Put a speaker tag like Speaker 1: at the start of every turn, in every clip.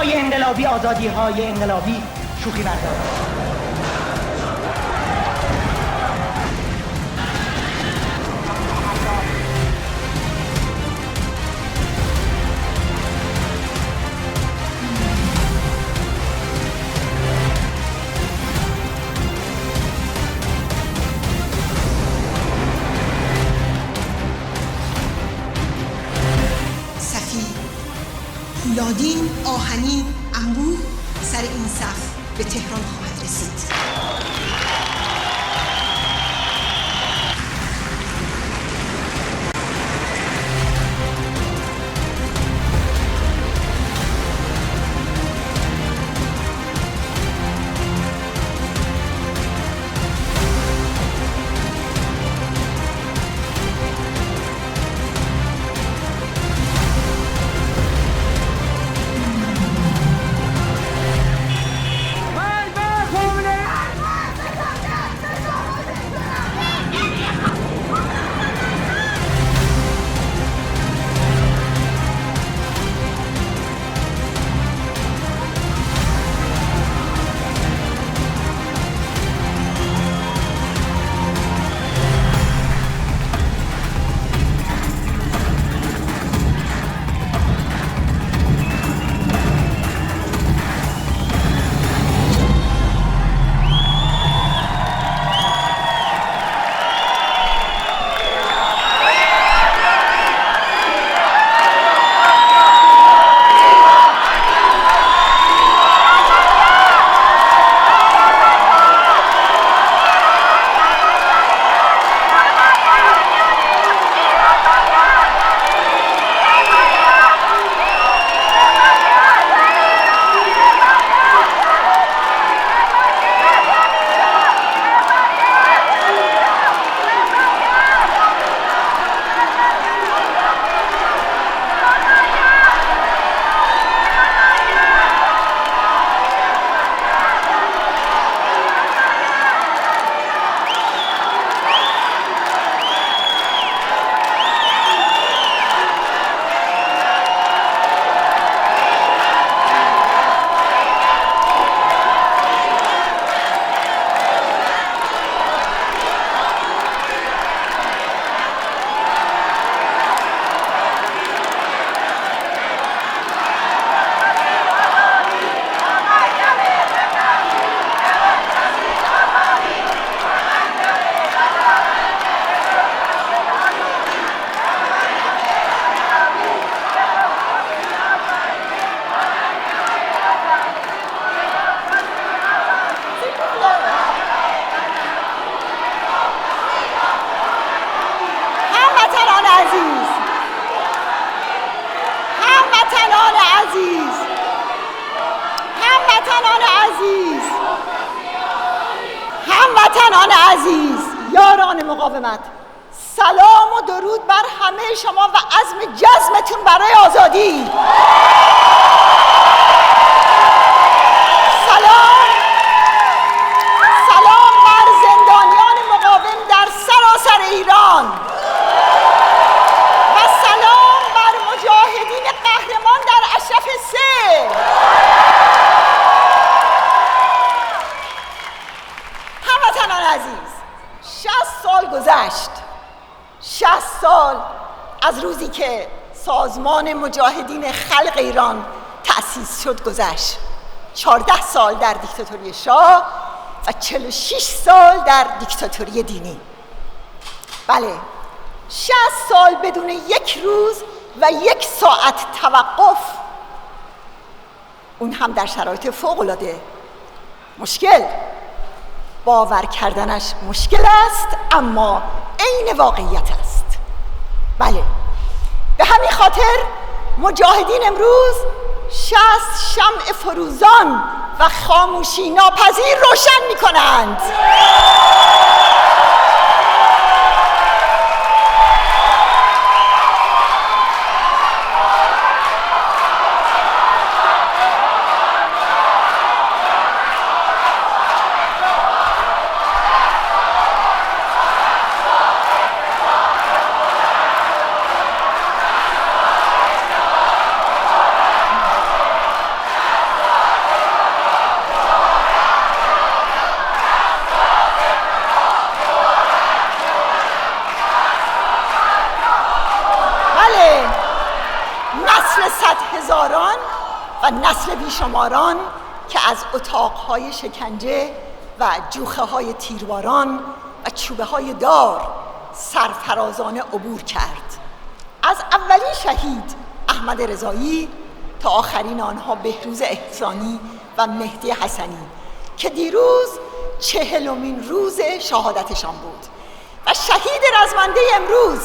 Speaker 1: های انقلابی، آزادی های انقلابی شوخی بردار.
Speaker 2: پولادین، آهنین، انبوه سر این صف به تهران خواهد رسید.
Speaker 3: هموطنان عزیز، یاران مقاومت، سلام و درود بر همه شما و عزم جزمتون برای آزادی. سلام بر زندانیان مقاوم در سراسر ایران و سلام بر مجاهدین قهرمان در اشرف 3. هموطنان عزیز، 60 سال گذشت، 60 سال از روزی که سازمان مجاهدین خلق ایران تأسیس شد گذشت. 14 سال در دیکتاتوری شاه و 46 سال در دیکتاتوری دینی. بله، 60 سال بدون یک روز و یک ساعت توقف، اون هم در شرایط فوق‌العاده مشکل. باور کردنش مشکل است، اما عین واقعیت است. بله، به همین خاطر مجاهدین امروز 60 شمع فروزان و خاموشی ناپذیر روشن می کنند. و نسل بیشماران که از اتاقهای شکنجه و جوخه‌های تیرباران و چوبه‌های دار سرفرازانه عبور کرد. از اولین شهید احمد رضایی تا آخرین آنها بهروز احسانی و مهدی حسنی که دیروز 40مین روز شهادتشان بود، و شهید رزمنده امروز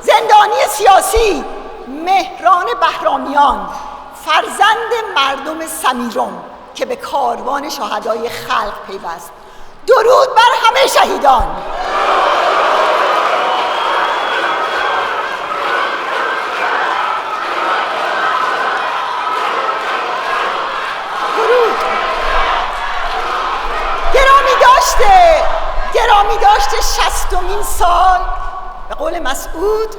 Speaker 3: زندانی سیاسی مهران بهرامیان، فرزند مردم سمیرم که به کاروان شهدای خلق پیوست. درود بر همه شهیدان. گرامی داشته 60مین سال به قول مسعود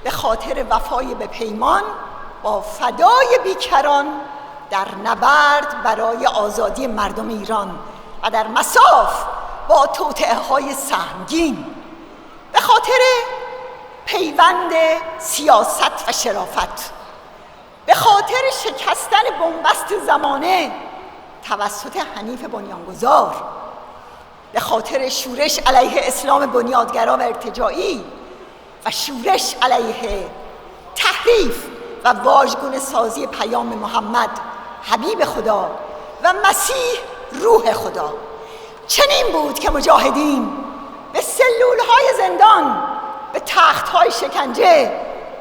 Speaker 3: به خاطر وفای به پیمان با فدای بیکران در نبرد برای آزادی مردم ایران و در مصاف با توطئه‌های سهمگین، به خاطر پیوند سیاست و شرافت، به خاطر شکستن بنبست زمانه توسط حنیف بنیانگذار، به خاطر شورش علیه اسلام بنیادگرا و ارتجاعی و شورش علیه تحریف و واژگون سازی پیام محمد حبیب خدا و مسیح روح خدا. چنین بود که مجاهدین به سلولهای زندان، به تختهای شکنجه،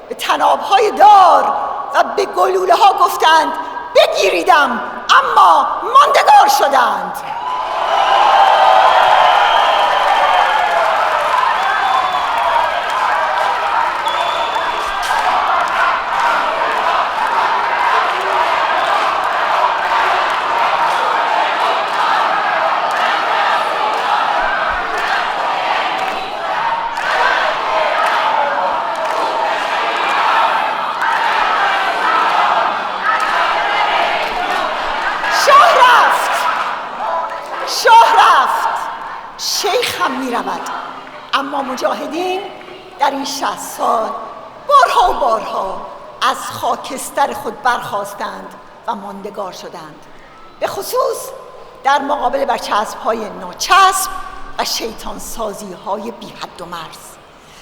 Speaker 3: به طنابهای دار و به گلوله ها گفتند بگیریدم اما ماندگار شدند. شیخ هم می رود، اما مجاهدین در این 60 سال بارها و بارها از خاکستر خود برخاستند و ماندگار شدند، به خصوص در مقابل برچسب‌های ناچسب و شیطان سازی‌های بی حد و مرز،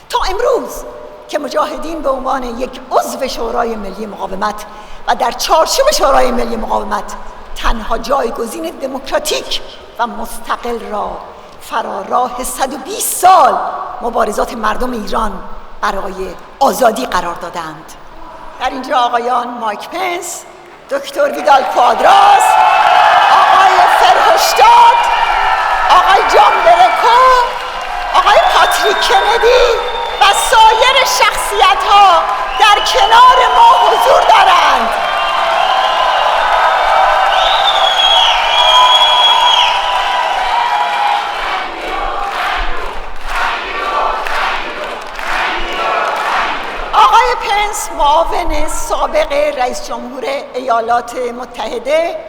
Speaker 3: تا امروز که مجاهدین به عنوان یک عضو شورای ملی مقاومت و در چارچوب شورای ملی مقاومت تنها جایگزین دموکراتیک و مستقل را فراراه 120 سال مبارزات مردم ایران برای آزادی قرار دادند. در اینجا آقایان مایک پنس، دکتر ویدال کوادراس، آقای فرهشتاد، آقای جان برکو، آقای پاتریک کندی و سایر شخصیت‌ها در کنار ما حضور دارند. آقای پنس، معاون سابق رئیس جمهور ایالات متحده،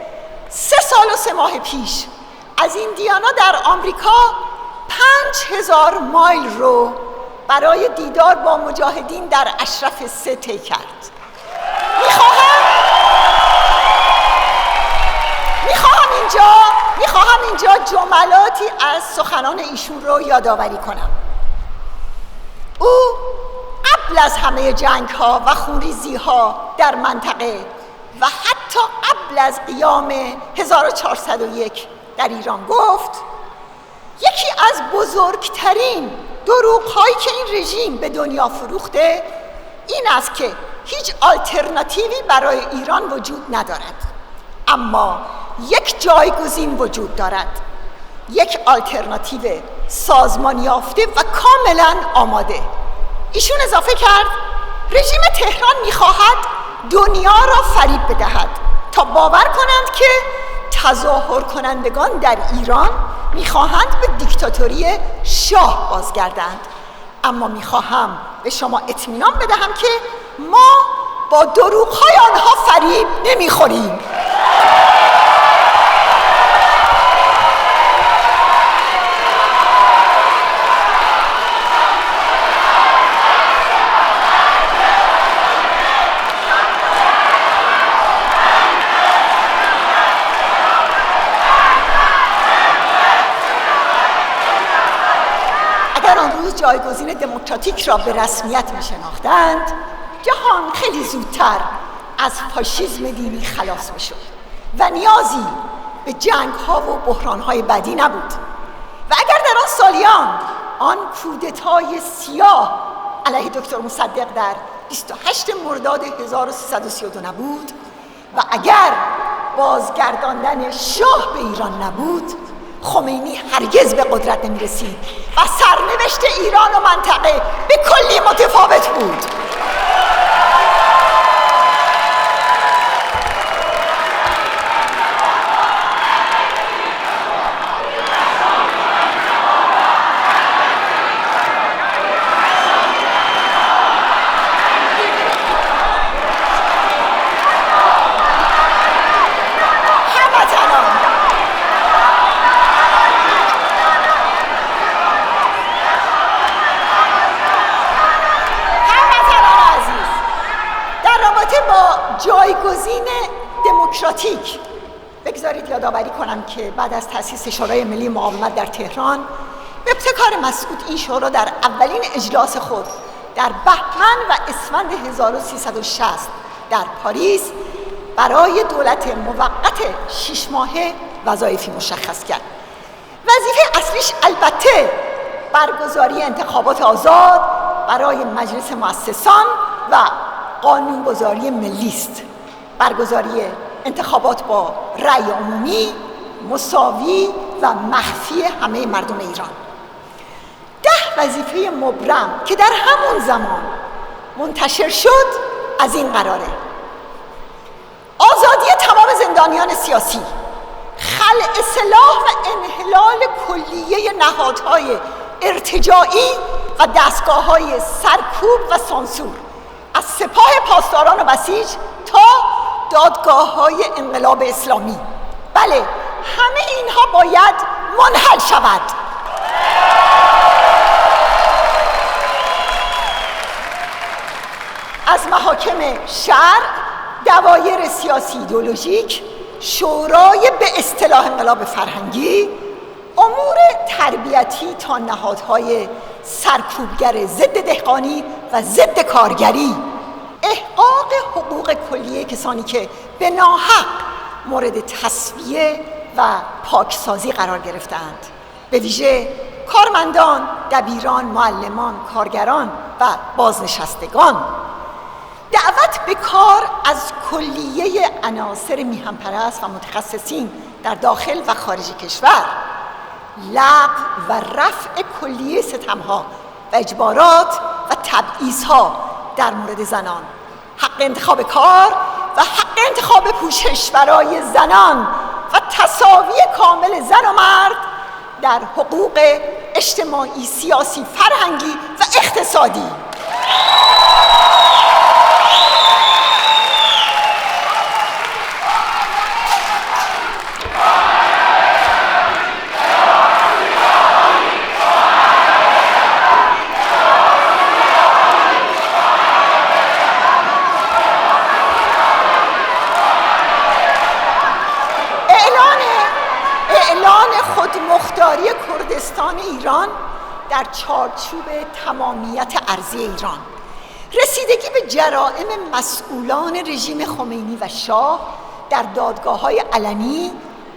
Speaker 3: 3 سال و 3 ماه پیش از ایندیانا در آمریکا 5000 مایل رو برای دیدار با مجاهدین در اشرف 3 طی کرد. میخواهم اینجا جملاتی از سخنان ایشون رو یادآوری کنم. او قبل از همه جنگ‌ها و خونریزی‌ها در منطقه و حتی قبل از قیام 1401 در ایران گفت یکی از بزرگترین دروغ‌هایی که این رژیم به دنیا فروخته این است که هیچ آلترناتیوی برای ایران وجود ندارد، اما یک جایگزین وجود دارد، یک آلترناتیو سازمان یافته و کاملا آماده. ایشون اضافه کرد رژیم تهران میخواهد دنیا را فریب بدهد تا باور کنند که تظاهر کنندگان در ایران میخواهند به دیکتاتوری شاه بازگردند، اما میخواهم به شما اطمینان بدهم که ما با دروغ‌های آنها فریب نمیخوریم. امروز جایگزین دموکراتیک را به رسمیت می‌شناختند، جهان خیلی زودتر از فاشیسم دینی خلاص می‌شد و نیازی به جنگ‌ها و بحران‌های بعدی نبود. و اگر در آن سالیان آن کودتای سیاه علیه دکتر مصدق در 28 مرداد 1332 نبود و اگر بازگرداندن شاه به ایران نبود، خمینی هرگز به قدرت نمی رسید و سرنوشت ایران و منطقه به کلی متفاوت بود. جایگزین دموکراتیک بگذارید یادآوری کنم که بعد از تأسیس شورای ملی مقاومت در تهران، به ابتکار مسعود این شورا در اولین اجلاس خود در بهمن و اسفند 1360 در پاریس برای دولت موقت 6 ماهه وظایفی مشخص کرد. وظیفه اصلیش البته برگزاری انتخابات آزاد برای مجلس مؤسسان و قانونگذاری ملی است. برگزاری انتخابات با رأی عمومی، مساوی و مخفی همه مردم ایران. 10 وظیفه مبرم که در همون زمان منتشر شد از این قراره: آزادی تمام زندانیان سیاسی، خلع سلاح و انحلال کلیه نهادهای ارتجاعی و دستگاه‌های سرکوب و سانسور، از سپاه پاسداران و بسیج تا دادگاه‌های انقلاب اسلامی. بله، همه اینها باید منحل شود. از محاکم شرع، دوایر سیاسی ایدئولوژیک، شورای به اصطلاح انقلاب فرهنگی، امور تربیتی تا نهادهای سرکوبگر ضد دهقانی و ضد کارگری، احقاق حقوق کلیه کسانی که به ناحق مورد تصفیه و پاکسازی قرار گرفتند، به ویژه کارمندان، دبیران، معلمان، کارگران و بازنشستگان. دعوت به کار از کلیه عناصر میهن‌پرست و متخصصین در داخل و خارج کشور، لغو و رفع کلیه ستم‌ها و اجبارات و تبعیض‌ها در مورد زنان، حق انتخاب کار و حق انتخاب پوشش برای زنان و تساوی کامل زن و مرد در حقوق اجتماعی، سیاسی، فرهنگی و اقتصادی. خودمختاری کردستان ایران در چارچوب تمامیت ارضی ایران، رسیدگی به جرائم مسئولان رژیم خمینی و شاه در دادگاه‌های علنی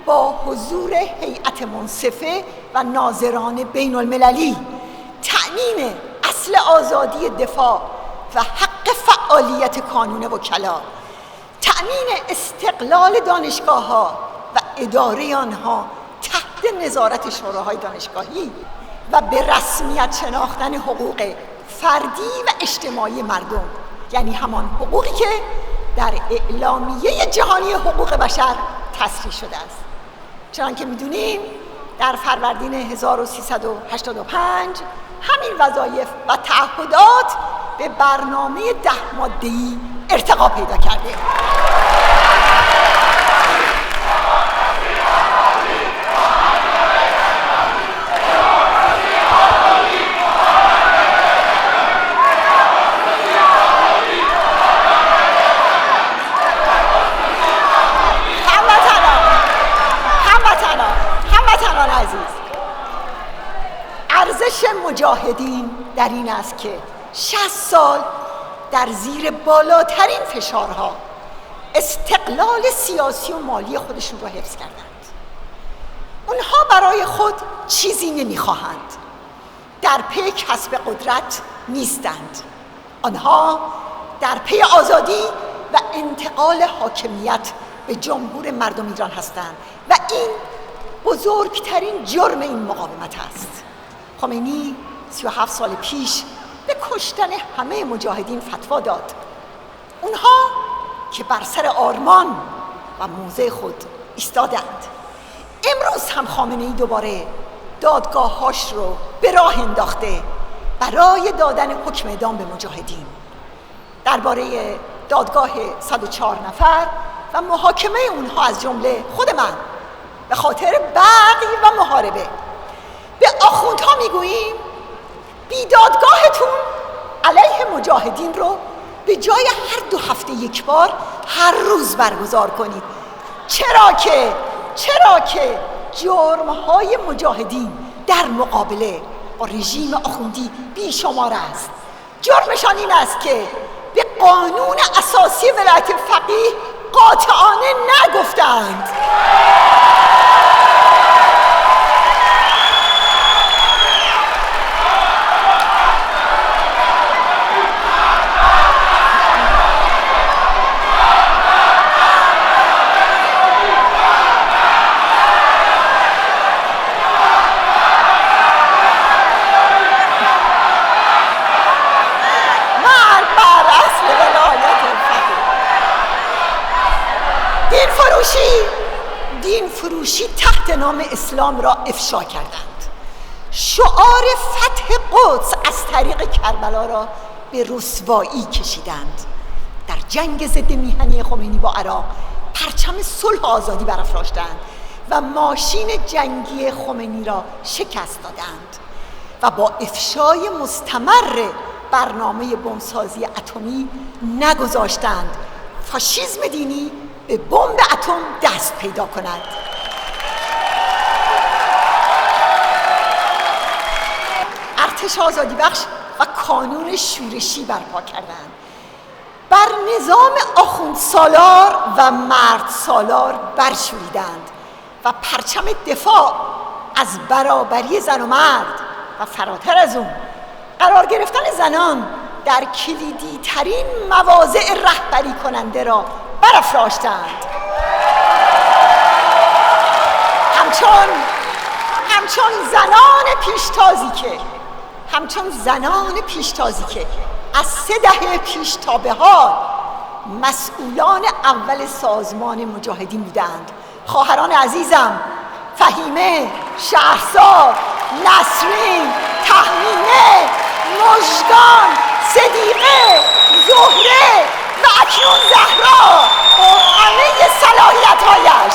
Speaker 3: با حضور هیئت منصفه و ناظران بین المللی، تأمین اصل آزادی دفاع و حق فعالیت کانون وکلا، تأمین استقلال دانشگاه‌ها و اداره آنها تحت نظارت شوراهای دانشگاهی و به رسمیت شناختن حقوق فردی و اجتماعی مردم، یعنی همان حقوقی که در اعلامیه جهانی حقوق بشر تصریح شده است. چنانکه می‌دونیم در فروردین 1385 همین وظایف و تعهدات به برنامه 10 ماده‌ای ارتقا پیدا کرده. ارزش مجاهدین در این است که 60 سال در زیر بالاترین فشارها استقلال سیاسی و مالی خودشون را حفظ کردند. اونها برای خود چیزی نمیخواهند، در پی کسب قدرت نیستند. آنها در پی آزادی و انتقال حاکمیت به جمهور مردم ایران هستند و این بزرگترین جرم این مقاومت است. خمینی 37 سال پیش به کشتن همه مجاهدین فتوا داد. اونها که بر سر آرمان و موضع خود ایستادند. امروز هم خامنه‌ای دوباره دادگاه‌هاش رو به راه انداخته برای دادن حکم اعدام به مجاهدین. درباره دادگاه 104 نفر و محاکمه اونها از جمله خود من به خاطر بغی و محاربه به آخوندها میگوییم بیدادگاهتون علیه مجاهدین رو به جای هر 2 هفته یک بار هر روز برگزار کنید، چرا که جرم‌های مجاهدین در مقابله با رژیم آخوندی بیشمار است. جرمشان این است که به قانون اساسی ولایت فقیه قاطعانه نگفتند. دین فروشی تحت نام اسلام را افشا کردند. شعار فتح قدس از طریق کربلا را به رسوایی کشیدند. در جنگ ضد میهنی خمینی با عراق پرچم صلح و آزادی برافراشتند و ماشین جنگی خمینی را شکست دادند و با افشای مستمر برنامه بمبسازی اتمی نگذاشتند فاشیسم دینی به بمب اتم دست پیدا کند. ارتش آزادی بخش و کانون شورشی برپا کردند. بر نظام آخوند سالار و مرد سالار برشوریدند و پرچم دفاع از برابری زن و مرد و فراتر از اون قرار گرفتن زنان در کلیدی ترین مواضع رهبری کننده را برافراشتند. همچون زنان پیشتازی که از 3 دهه پیش تا به حال مسئولان اول سازمان مجاهدین بودند. خواهران عزیزم فهیمه، شهرزاد، نسرین، تهمینه، مژگان، صدیقه، زهره و اکنون زهرا با همه صلاحیت‌هایش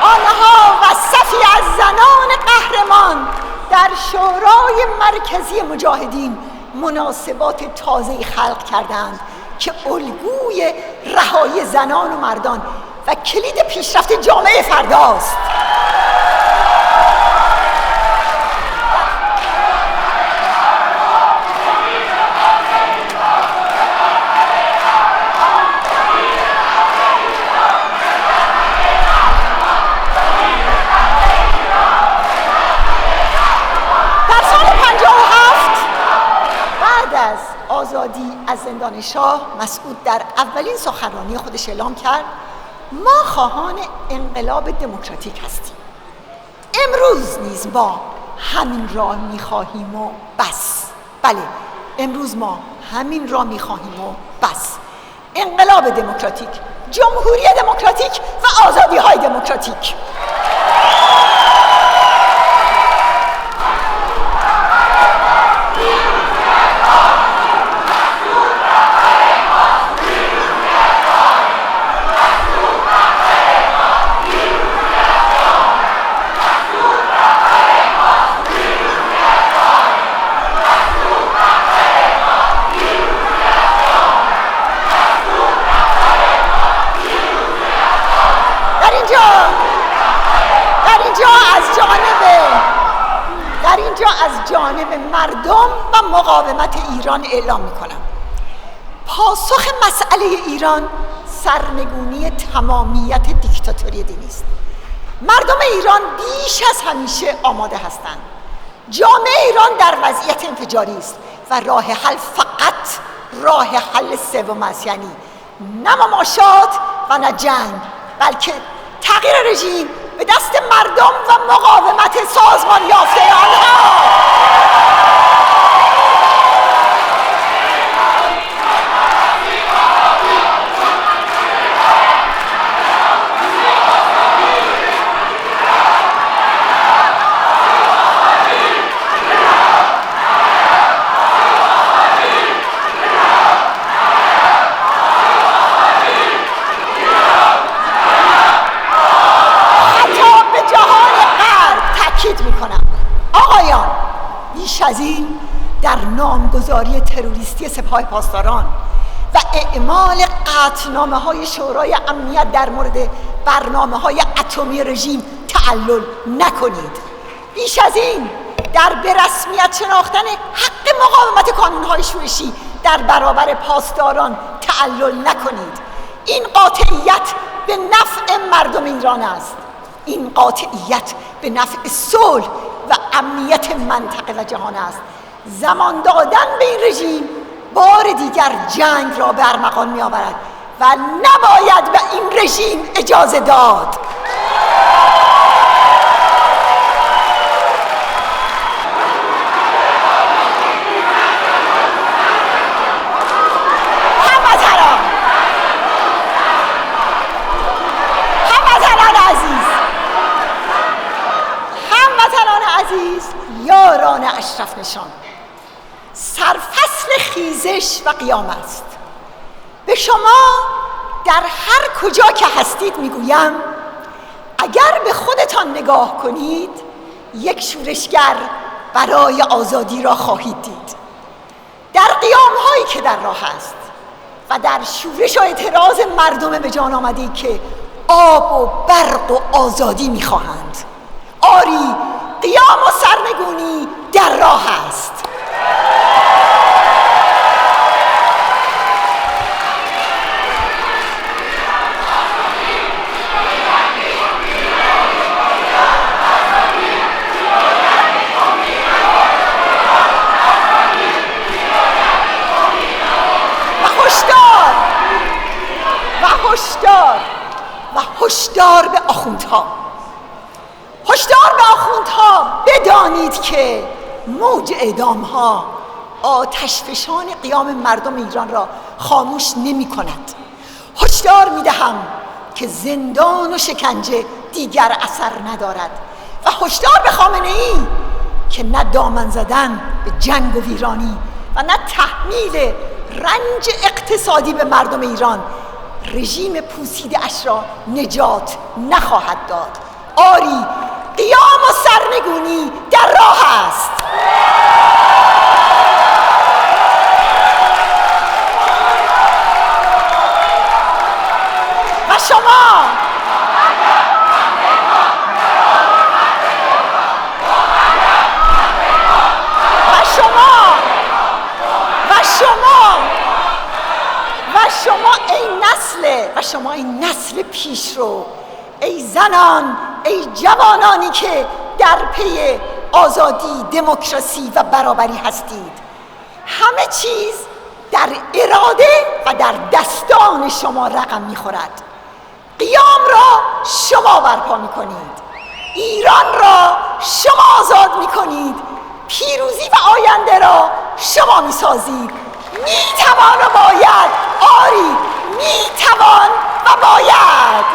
Speaker 3: آنها و صفی از زنان قهرمان در شورای مرکزی مجاهدین مناسبات تازه‌ای خلق کردند که الگوی رهایی زنان و مردان و کلید پیشرفت جامعه فرداست. آزادی از زندان شاه مسعود در اولین سخنرانی خودش اعلام کرد ما خواهان انقلاب دموکراتیک هستیم. امروز نیز ما همین را می‌خواهیم و بس. بله، امروز ما همین را می‌خواهیم و بس. انقلاب دموکراتیک، جمهوری دموکراتیک و آزادی‌های دموکراتیک. اینجا از جانب مردم و مقاومت ایران اعلام میکنم. پاسخ مسئله ایران سرنگونی تمامیت دیکتاتوری دینی است. مردم ایران بیش از همیشه آماده هستند. جامعه ایران در وضعیت انفجاری است و راه حل فقط راه حل سوم است، یعنی نه مماشات و نه جنگ، بلکه تغییر رژیم به دست مردم و مقاومت سازمان یافته آنها. آقایان، بیش از این در نامگذاری تروریستی سپاه پاسداران و اعمال قطعنامه‌های شورای امنیت در مورد برنامه‌های اتمی رژیم تعلل نکنید. بیش از این در به رسمیت شناختن حق مقاومت کانون‌های شورشی در برابر پاسداران تعلل نکنید. این قاطعیت به نفع مردم ایران است. این قاطعیت به نفع صلح و امنیت منطقه و جهان است. زمان دادن به این رژیم بار دیگر جنگ را به ارمغان می آورد و نباید به این رژیم اجازه داد. یاران اشرف نشان، سرفصل خیزش و قیام است. به شما در هر کجا که هستید میگویم اگر به خودتان نگاه کنید یک شورشگر برای آزادی را خواهید دید. در قیام هایی که در راه است و در شورش و اعتراض مردم به جان آمده‌ای که آب و برق و آزادی میخواهند، آری قیام و سرنگونی در راه است. و هشدار به آخوندها. هشدار به آخوندها، بدانید که موج اعدام‌ها آتشفشان قیام مردم ایران را خاموش نمی کند. هشدار می دهم که زندان و شکنجه دیگر اثر ندارد و هشدار به خامنه‌ای که نه دامن زدن به جنگ و ویرانی و نه تحمیل رنج اقتصادی به مردم ایران رژیم پوسیده اش را نجات نخواهد داد. آری قیام و سرنگونی در راه است. و شما این نسل پیشرو، ای زنان، ای جوانانی که در پی آزادی، دموکراسی و برابری هستید، همه چیز در اراده و در دستان شما رقم می‌خورد. قیام را شما برپا می‌کنید، ایران را شما آزاد می‌کنید، پیروزی و آینده را شما می‌سازید. می‌توان و باید، آری می‌توان و باید.